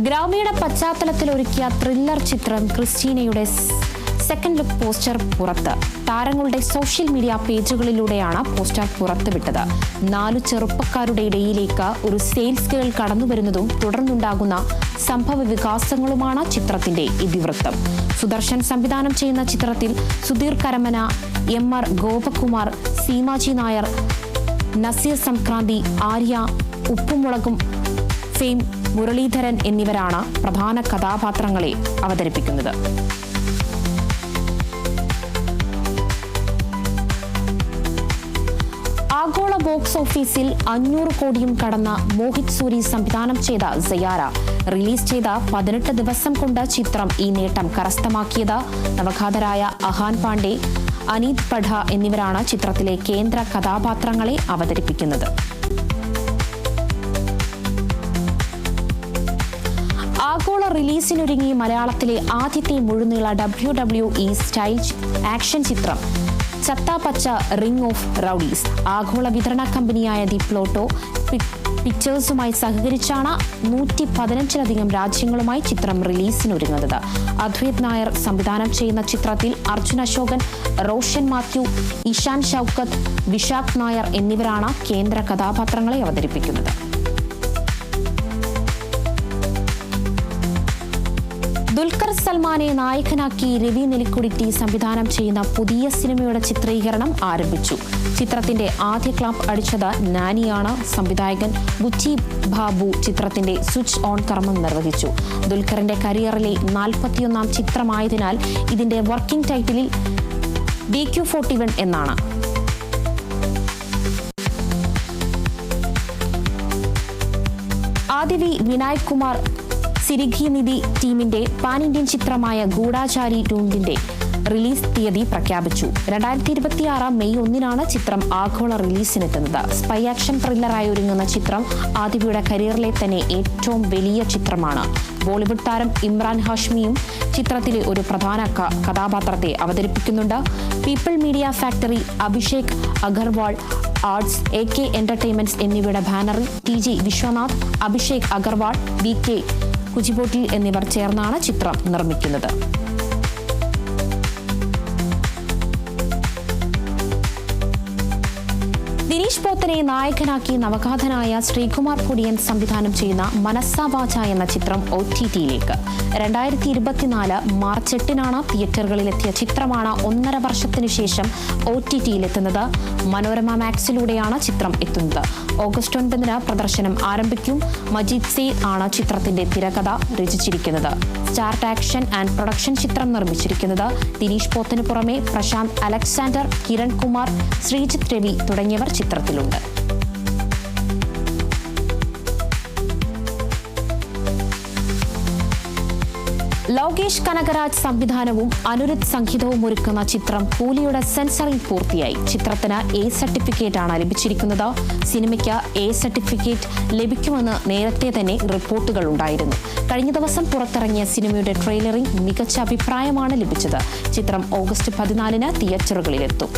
ഗ്രാമീണ പശ്ചാത്തലത്തിൽ ഒരുക്കിയ ത്രില്ലർ ചിത്രം ക്രിസ്റ്റീനയുടെ സെക്കൻഡ് ലുക്ക് പോസ്റ്റർ പുറത്ത്. താരങ്ങളുടെ സോഷ്യൽ മീഡിയ പേജുകളിലൂടെയാണ് പോസ്റ്റർ പുറത്തുവിട്ടത്. 4 ചെറുപ്പക്കാരുടെ ഇടയിലേക്ക് ഒരു സെയിൽസ് ഗേൾ കടന്നുവരുന്നതും തുടർന്നുണ്ടാകുന്ന സംഭവ വികാസങ്ങളുമാണ് ചിത്രത്തിന്റെ ഇതിവൃത്തം. സുദർശൻ സംവിധാനം ചെയ്യുന്ന ചിത്രത്തിൽ സുധീർ കരമന, MR ഗോപകുമാർ, സീമാജി നായർ, നസീർ സംക്രാന്തി, ആര്യ, ഉപ്പുമുളകും ഫെയിം മുരളീധരൻ എന്നിവരാണ് പ്രധാന കഥാപാത്രങ്ങളെ അവതരിപ്പിക്കുന്നത്. ആഗോള ബോക്സ് ഓഫീസിൽ 500 കോടിയും കടന്ന മോഹിത് സൂരി സംവിധാനം ചെയ്ത സയാര റിലീസ് ചെയ്ത 18 ദിവസം കൊണ്ട് ചിത്രം ഈ നേട്ടം കരസ്ഥമാക്കിയത്. നവഖാതരായ അഹാൻ പാണ്ഡെ, അനീത് പഠ എന്നിവരാണ് ചിത്രത്തിലെ കേന്ദ്ര കഥാപാത്രങ്ങളെ അവതരിപ്പിക്കുന്നത്. ആഗോള റിലീസിനൊരുങ്ങി മലയാളത്തിലെ ആദ്യത്തെ മുഴുനീള WWE സ്റ്റൈൽ ആക്ഷൻ ചിത്രം ചത്താപച്ച റിംഗ് ഓഫ് റൌഡീസ് ആഗോള വിതരണ കമ്പനിയായ ദി പ്ലോട്ടോ പിക്ചേഴ്സുമായി സഹകരിച്ചാണ് 115ലധികം രാജ്യങ്ങളുമായി ചിത്രം റിലീസിനൊരുങ്ങുന്നത്. അദ്വൈത് നായർ സംവിധാനം ചെയ്യുന്ന ചിത്രത്തിൽ അർജുൻ അശോകൻ, റോഷൻ മാത്യു, ഇഷാൻ ഷൌക്കത്ത്, വിശാഖ് നായർ എന്നിവരാണ് കേന്ദ്ര കഥാപാത്രങ്ങളെ അവതരിപ്പിക്കുന്നത്. ദുൽഖർ സൽമാനെ നായകനാക്കി രവി നെല്ലിക്കുടിറ്റി സംവിധാനം ചെയ്യുന്ന പുതിയ സിനിമയുടെ ചിത്രീകരണം ആരംഭിച്ചു. ചിത്രത്തിന്റെ ആദ്യ ക്ലാപ്പ് അടിച്ചത് നാനിയാണ്. സംവിധായകൻ ബുച്ചി ബാബു ചിത്രത്തിന്റെ സ്വിച്ച് ഓൺ കർമ്മം നിർവഹിച്ചു. ദുൽഖറിന്റെ കരിയറിലെ 41ാം ചിത്രമായതിനാൽ ഇതിന്റെ വർക്കിംഗ് ടൈറ്റിലിൽ DQ41 എന്നാണ്. ആദിവി വിനായക് കുമാർ സിരിഖി നിധി ടീമിന്റെ പാൻ ഇന്ത്യൻ ചിത്രമായ ഗൂഢാചാരി 2ന്റെ റിലീസ് തീയതി പ്രഖ്യാപിച്ചു. 2026 മെയ് 1 ചിത്രം ആഗോള റിലീസിനെത്തുന്നത്. സ്പൈ ആക്ഷൻ ത്രില്ലറായി ഒരുങ്ങുന്ന ചിത്രം ആദിവിയുടെ കരിയറിലെ തന്നെ ഏറ്റവും വലിയ ചിത്രമാണ്. ബോളിവുഡ് താരം ഇമ്രാൻ ഹാഷ്മിയും ചിത്രത്തിലെ ഒരു പ്രധാന കഥാപാത്രത്തെ അവതരിപ്പിക്കുന്നുണ്ട്. People media factory, Abhishek Agarwal arts, AK entertainments എന്നിവയുടെ ബാനറിൽ TG വിശ്വനാഥ്, അഭിഷേക് അഗർവാൾ, BK കുജിബോട്ടിൽ എന്നിവർ ചേർന്നാണ് ചിത്രം നിർമ്മിക്കുന്നത്. ദിനീഷ് പോത്തനെ നായകനാക്കി നവഖാതനായ ശ്രീകുമാർ പൊടിയൻ സംവിധാനം ചെയ്യുന്ന മനസ്സാ വാച എന്ന ചിത്രം OTTയിലേക്ക് 2024 മാർച്ച് 8 തിയേറ്ററുകളിലെത്തിയ ചിത്രമാണ് 1.5 വർഷത്തിനു ശേഷം OTTയിലെത്തുന്നത്. മനോരമ മാക്സിലൂടെയാണ് ചിത്രം എത്തുന്നത്. ഓഗസ്റ്റ് 9 പ്രദർശനം ആരംഭിക്കും. മജീദ് സെയ്ദ് ആണ് ചിത്രത്തിന്റെ തിരക്കഥ രചിച്ചിരിക്കുന്നത്. സ്റ്റാർട്ട് ആക്ഷൻ ആൻഡ് പ്രൊഡക്ഷൻ ചിത്രം നിർമ്മിച്ചിരിക്കുന്നത്. ദിനീഷ് പോത്തിന് പുറമെ പ്രശാന്ത് അലക്സാണ്ടർ, കിരൺ കുമാർ, ശ്രീജിത്ത് രവി തുടങ്ങിയവർ ചിത്രത്തിലുണ്ട്. ലോകേഷ് കനകരാജ് സംവിധാനവും അനുരുദ്ധ് സംഗീതവും ഒരുക്കുന്ന ചിത്രം കൂലിയുടെ സെൻസറിംഗ് പൂർത്തിയായി. ചിത്രത്തിന് A സർട്ടിഫിക്കറ്റ് ആണ് ലഭിച്ചിരിക്കുന്നത്. സിനിമയ്ക്ക് A സർട്ടിഫിക്കറ്റ് ലഭിക്കുമെന്ന് നേരത്തെ തന്നെ റിപ്പോർട്ടുകൾ ഉണ്ടായിരുന്നു. കഴിഞ്ഞ ദിവസം പുറത്തിറങ്ങിയ സിനിമയുടെ ട്രെയിലറിൽ മികച്ച അഭിപ്രായമാണ് ലഭിച്ചത്. ചിത്രം ഓഗസ്റ്റ് 14 തിയേറ്ററുകളിലെത്തും.